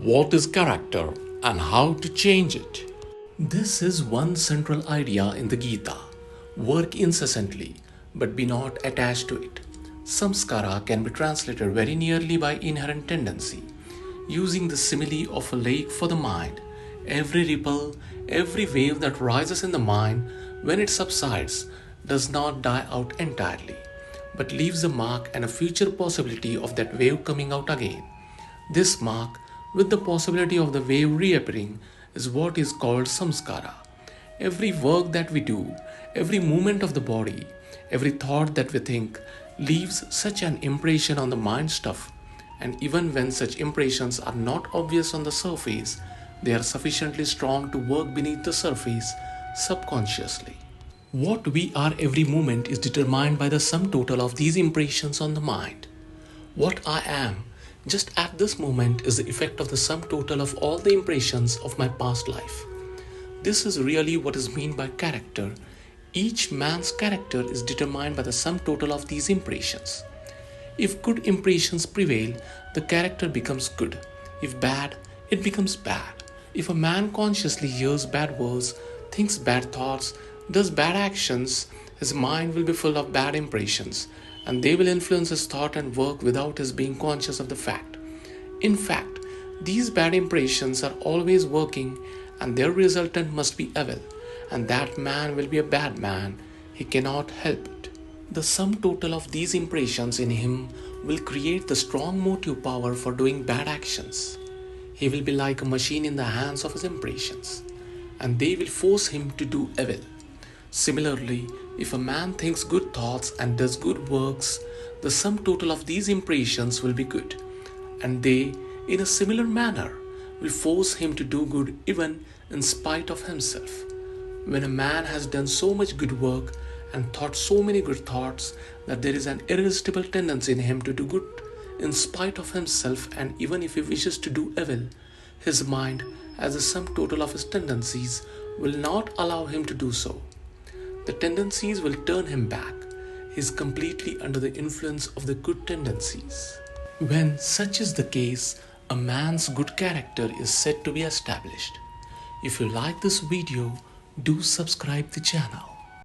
What is character and how to change it? This is one central idea in the Gita. Work incessantly, but be not attached to it. Samskara can be translated very nearly by inherent tendency. Using the simile of a lake for the mind, every ripple, every wave that rises in the mind, when it subsides, does not die out entirely, but leaves a mark and a future possibility of that wave coming out again. This mark, with the possibility of the wave reappearing, is what is called samskara. Every work that we do, every movement of the body, every thought that we think leaves such an impression on the mind stuff, and even when such impressions are not obvious on the surface, they are sufficiently strong to work beneath the surface subconsciously. What we are every moment is determined by the sum total of these impressions on the mind. What I am just at this moment is the effect of the sum total of all the impressions of my past life. This is really what is meant by character. Each man's character is determined by the sum total of these impressions. If good impressions prevail, the character becomes good. If bad, it becomes bad. If a man consciously hears bad words, thinks bad thoughts, does bad actions, his mind will be full of bad impressions, and they will influence his thought and work without his being conscious of the fact. In fact, these bad impressions are always working, and their resultant must be evil, and that man will be a bad man. He cannot help it. The sum total of these impressions in him will create the strong motive power for doing bad actions. He will be like a machine in the hands of his impressions, and they will force him to do evil. Similarly, if a man thinks good thoughts and does good works, the sum total of these impressions will be good, and they, in a similar manner, will force him to do good even in spite of himself. When a man has done so much good work and thought so many good thoughts that there is an irresistible tendency in him to do good in spite of himself, and even if he wishes to do evil, his mind, as the sum total of his tendencies, will not allow him to do so. The tendencies will turn him back. He is completely under the influence of the good tendencies. When such is the case, a man's good character is said to be established. If you like this video, do subscribe the channel.